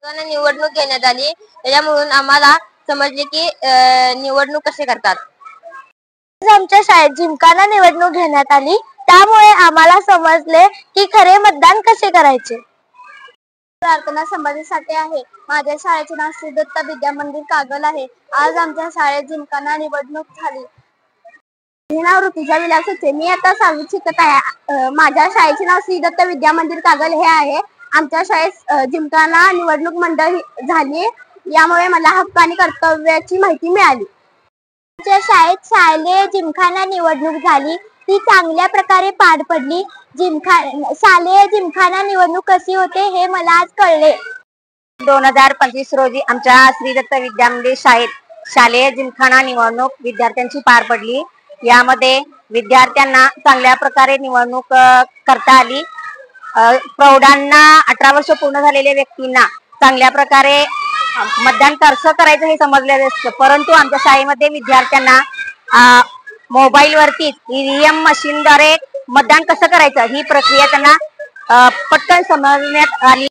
निवडणूक घेण्यात आली, त्याच्यामुळे आम्हाला समजले की निवडणूक कसे करतात। आमच्या शाळेत जिमखाना निवडणूक घेण्यात आली, त्यामुळे आम्हाला समजले की खरे मतदान कसे करायचे। प्रार्थना समाजासाठी आहे। माझ्या शाळेचे नाव श्री दत्त विद्या मंदिर कागल आहे। आज आमच्या शाळेत जिमखाना निवडणूक झाली। माझे नाव ऋतुजा विलास होते। मी आता 6वीत शिकत आहे। माझ्या शाळेचे नाव श्री दत्त विद्या मंदिर कागल हे आहे। आमच्या शाळेत जिमखाना निवडणूक मंडळ झाली, यामुळे मला हक्क आणि कर्तव्याची माहिती मिळाली। आमच्या शाळेत शालेय जिमखाना निवडणूक झाली, ती चांगल्या प्रकारे पार पडली। शालेय जिमखाना निवडणूक कशी होते हे मला आज कळले। 2025 रोजी आमच्या श्री दत्त विद्या मंदिर शाळेत शालेय जिमखाना निवडणूक विद्यार्थ्यांची पार पडली। यामध्ये विद्यार्थ्यांना चांगल्या प्रकारे निवडणूक करता आली। प्रौढांना 18 वर्ष पूर्ण झालेल्या व्यक्तींना चांगल्या प्रकारे मतदान कसं करायचं हे समजलेलं असतं, परंतु आमच्या शाळेमध्ये विद्यार्थ्यांना मोबाईल वरती ईव्हीएम मशीनद्वारे मतदान कसं करायचं ही प्रक्रिया त्यांना पटकन समजण्यात आली।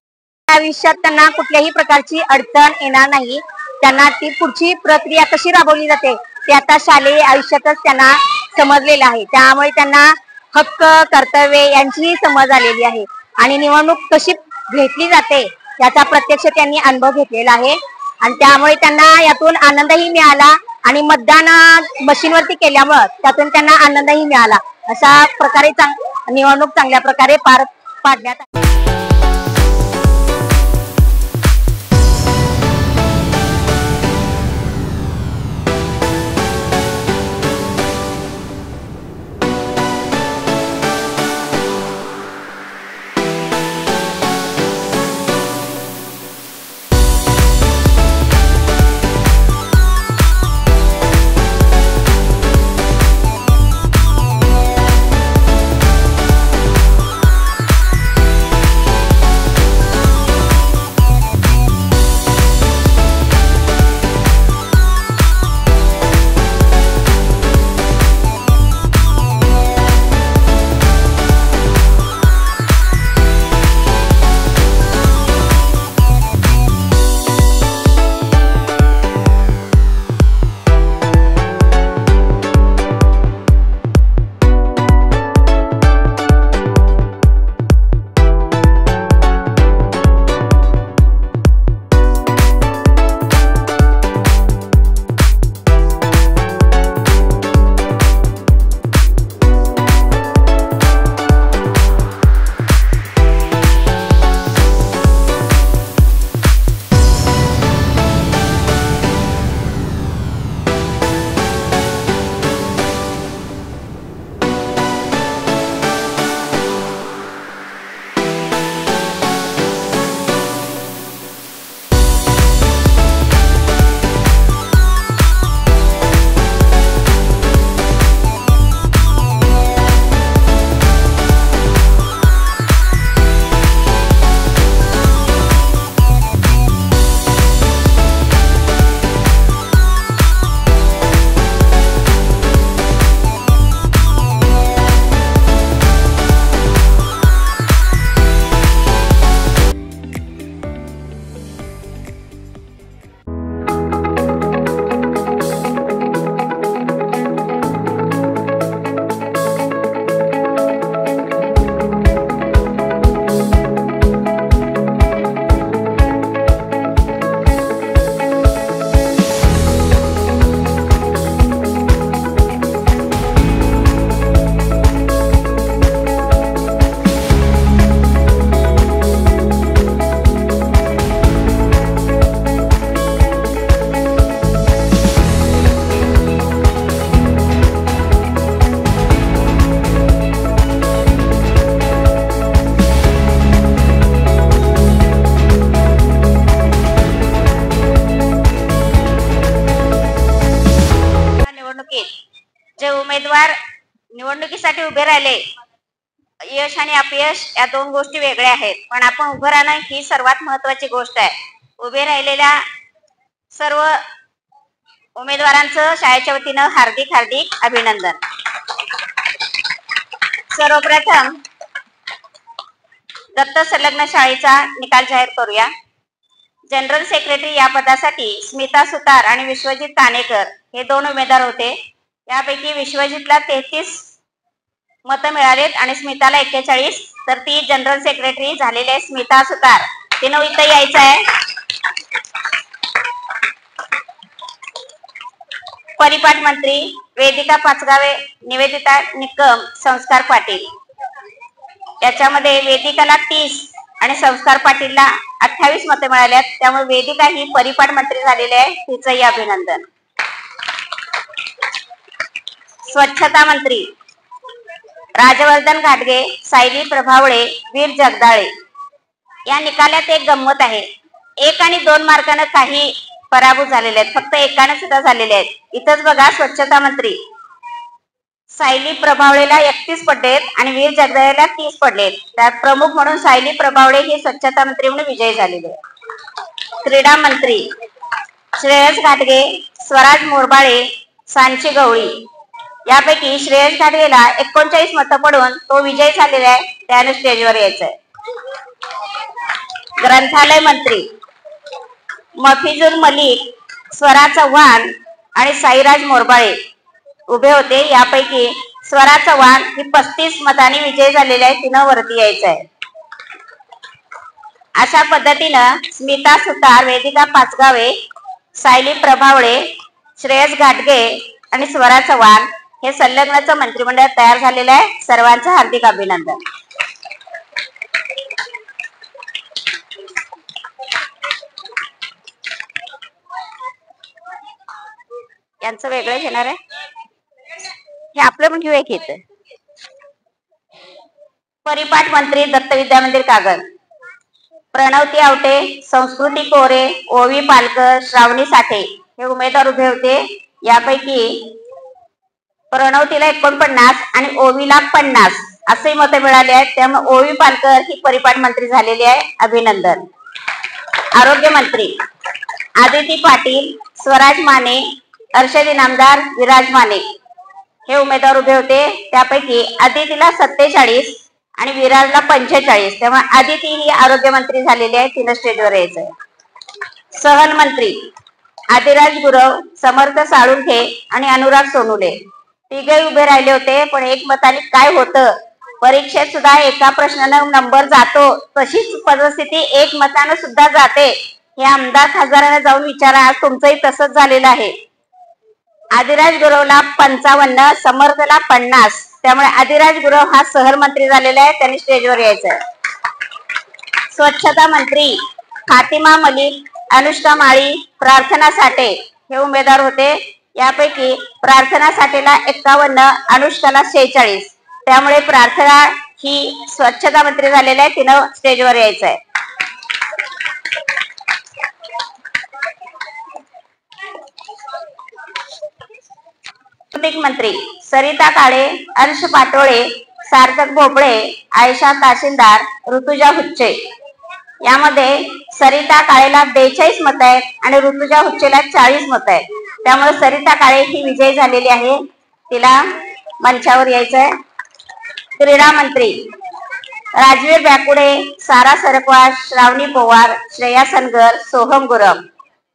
आयुष्यात त्यांना कुठल्याही प्रकारची अडचण येणार नाही। त्यांना ती पुढची प्रक्रिया कशी राबवली जाते ते आता शालेय आयुष्यातच त्यांना समजलेलं आहे। त्यामुळे त्यांना हक्क कर्तव्य यांचीही समज आलेली आहे आणि निवडणूक कशी घेतली जाते याचा प्रत्यक्ष त्यांनी अनुभव घेतलेला आहे आणि त्यामुळे त्यांना यातून आनंदही मिळाला आणि मतदान मशीनवरती केल्यामुळे त्यातून त्यांना आनंदही मिळाला। अशा प्रकारे निवडणूक चांगल्या प्रकारे पार पाडण्यात आली। जे उमेदवार निवडणुकीसाठी उभे राहिले, यश आणि अपयश या दोन गोष्टी वेगळ्या आहेत, पण आपण उभं राहणं ही सर्वात महत्त्वाची गोष्ट आहे। उभे राहिलेल्या सर्व उमेदवारांचं शाळेच्या वतीनं हार्दिक हार्दिक अभिनंदन। सर्वप्रथम दत्त संलग्न शाळेचा निकाल जाहीर करूया। जनरल सेक्रेटरी या पदासाठी स्मिता सुतार आणि विश्वजित कानेकर हे 2 उमेदवार होते. यापैकी विश्वजितला 33 मतं मिळालेत आणि स्मिताला 41. तर ती जनरल सेक्रेटरी झालेली आहे स्मिता सुतार. तिनं इथं यायचं आहे. परिपाठ मंत्री वेदिका पाचगावे, निवेदिता निकम, संस्कार पाटील. याच्यामध्ये वेदिकाला 30 आणि संस्कार पाटीलला 28 मतं मिळाल्यात. त्यामुळे वेदिका ही परिपाठ मंत्री झालेली आहे. तिचंही अभिनंदन. स्वच्छता मंत्री राजवर्धन घाटगे, सायली प्रभावळे, वीर जगदाळे. या निकालात एक गंमत आहे. 1 आणि 2 मार्कानं काही पराभूत झालेले आहेत, फक्त 1 सुद्धा झालेले आहेत. इथंच बघा, स्वच्छता मंत्री सायली प्रभावळेला 31 पडलेत आणि वीर जगदाळेला 30 पडलेत. त्यात प्रमुख म्हणून सायली प्रभावळे ही स्वच्छता मंत्री म्हणून विजयी झालेले आहे. क्रीडा मंत्री श्रेयस घाटगे, स्वराज मोरबाळे, सांची गवळी. यापैकी श्रेयस घाटगेला 39 मतं पडून तो विजयी झालेला आहे. त्याने स्टेजवर यायचंय. ग्रंथालय मंत्री मफिजुल मलिक, स्वरा चव्हाण आणि साईराज मोरबाळे उभे होते. यापैकी स्वरा चव्हाण ही 35 मतांनी विजयी झालेली आहे. तिनं वरती यायचं आहे. अशा पद्धतीनं स्मिता सुतार, वेदिका पाचगावे, सायली प्रभावळे, श्रेयस घाटगे आणि स्वरा चव्हाण हे संलग्नचं मंत्रिमंडळ तयार झालेलं आहे. सर्वांचं हार्दिक अभिनंदन. यांचं वेगळं घेणार आहे. हे आपलं पण घेऊया की इथं. परिपाठ मंत्री दत्त विद्या मंदिर कागल, प्रणवती आवटे, संस्कृती कोरे, ओवी पालकर, श्रावणी साठे हे उमेदवार उभे होते. यापैकी प्रणवतीला 49 आणि ओवीला 50 असे मतं मिळाले आहेत. त्यामुळे ओवी पालकर ही परिपाठ मंत्री झालेली आहे. अभिनंदन. आरोग्य मंत्री आदिती पाटील, स्वराज माने, हर्षद इनामदार, विराज माने हे उमेदवार उभे होते. त्यापैकी आदितीला 47 आणि विराजला 45. त्यामुळे आदिती ही आरोग्य मंत्री झालेली आहे. तिनं स्टेजवर यायचंय. सहल मंत्री आदिराज गुरव, समर्थ साळुंखे आणि अनुराग सोनुले तिघे उभे राहिले होते. पण 1 मताने काय होतं, परीक्षेत सुद्धा एका प्रश्नानं नंबर जातो, तशीच परिस्थिती 1 मतानं सुद्धा जाते. हे आमदार खासदारांना जाऊन विचारा. आज तुमचंही तसंच झालेलं आहे. आदिराज गुरवला 55, समर्थला 50. त्यामुळे आदिराज गुरव हा सहल मंत्री झालेला आहे. त्यांनी स्टेजवर यायचंय. स्वच्छता मंत्री फातिमा मलिक, अनुष्का माळी, प्रार्थना साठे हे उमेदवार होते. यापैकी प्रार्थना साठेला 51, अनुष्काला 46. त्यामुळे प्रार्थना ही स्वच्छता मंत्री झालेली आहे. तिनं स्टेजवर यायचंय. मंत्री सरिता काळे, अंश पाटोळे, सार्थक भोपळे, आयशा तहसीलदार, ऋतुजा हुच्चे. यामध्ये सरिता काळेला 42 मतं आहेत आणि ऋतुजा हुच्चेला 40 मतं आहेत. त्यामुळे सरिता काळे ही विजयी झालेली आहे. तिला मंचावर यायचंय. क्रीडा मंत्री राजवीर बॅकुडे, सारा सरकवास, श्रावणी पवार, श्रेया सनगर, सोहम गुरव.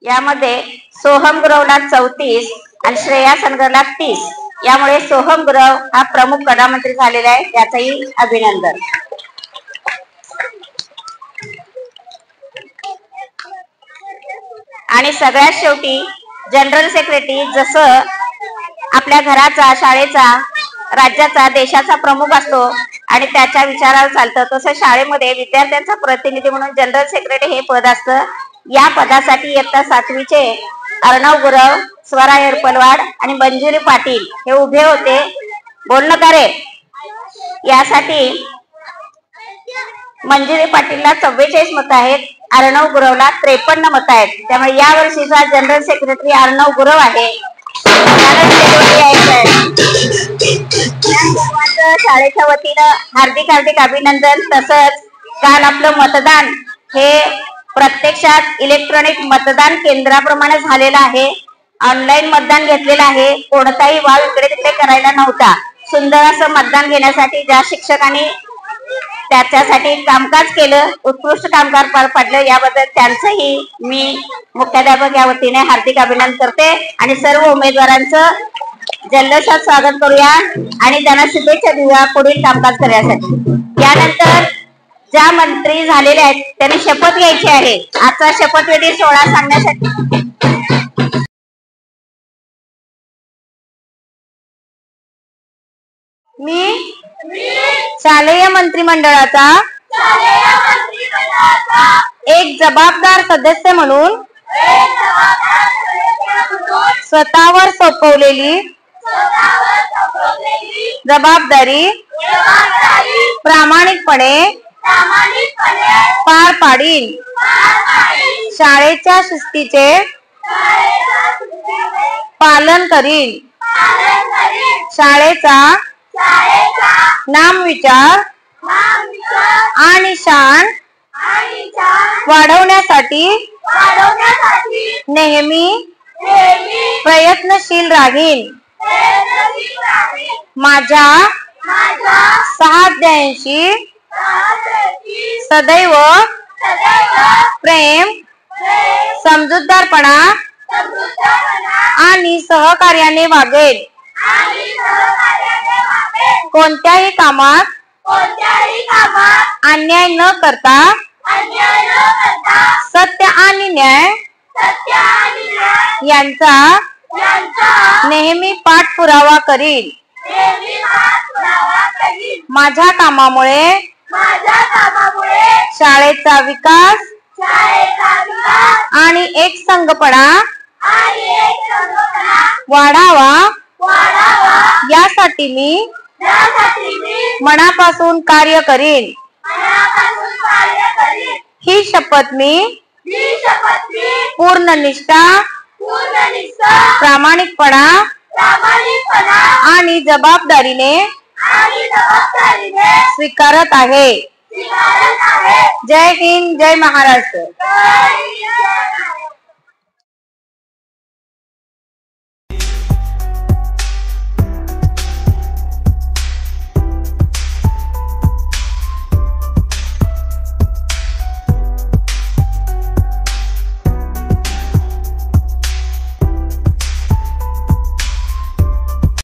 यामध्ये सोहम गुरवला 34 आणि श्रेया सनगरला 30. यामुळे सोहम गुरव हा प्रमुख क्रीडा मंत्री झालेला आहे. त्याचंही अभिनंदन. आणि सगळ्यात शेवटी जनरल सेक्रेटरी जसं आपल्या घराचा, शाळेचा, राज्याचा, देशाचा प्रमुख असतो आणि त्याच्या विचारावर चालतं, तसं शाळेमध्ये विद्यार्थ्यांचा प्रतिनिधी म्हणून जनरल सेक्रेटरी हे पद असतं. या पदासाठी इयत्ता 7वीचे अर्णव गुरव, स्वरा एरपलवाड आणि मंजुरी पाटील हे उभे होते. बोलणं करे. यासाठी मंजुरी पाटीलला 44 मतं आहेत, अर्णव गुरवला 53 मतं आहेत. त्यामुळे या वर्षीचा जनरल सेक्रेटरी अर्णव गुरव आहे. शाळेच्या वतीनं हार्दिक हार्दिक अभिनंदन. तसंच काल आपलं मतदान हे प्रत्यक्षात इलेक्ट्रॉनिक मतदान केंद्राप्रमाणे झालेलं आहे. ऑनलाईन मतदान घेतलेलं आहे. कोणताही वाव इकडे तिकडे करायला नव्हता. सुंदर असं मतदान घेण्यासाठी ज्या शिक्षकांनी त्याच्यासाठी कामकाज केलं, उत्कृष्ट कामकाज पार पाडलं, याबद्दल त्यांचंही मी मुख्याध्यापक या वतीने हार्दिक अभिनंदन करते आणि सर्व उमेदवारांचं जल्लोषात स्वागत करूया आणि त्यांना शुभेच्छा देऊया पुढील कामकाज करण्यासाठी। यानंतर ज्या मंत्री झालेले आहेत त्यांनी शपथ घ्यायची आहे। आजचा शपथविधी सोहळा सांगण्यासाठी मी शालेय मंत्रिमंडळाचा एक जबाबदार सदस्य म्हणून स्वतःवर सोपवलेली जबाबदारी प्रामाणिकपणे पार पाडीन। शाळेच्या शिस्तीचे पालन करीन। शाळेचा नामविचार आणि शान वाढवण्यासाठी नेहमी प्रयत्नशील राहीन। माझ्या 6 अध्यायांशी सदैव प्रेम, समजूतदारपणा आणि सहकार्याने वागेल। कोणत्याही कामात अन्याय न करता सत्य आणि न्याय यांचा नेहमी पाठपुरावा करील। माझ्या कामामुळे शाळेचा विकास आणि एकसंघपणा वाढावा यासाठी मी मनापासून कार्य करीन। ही शपथ मी पूर्ण निष्ठा, प्रामाणिकपणा आणि जबाबदारीने स्वीकारत आहे। जय हिंद, जय महाराष्ट्र।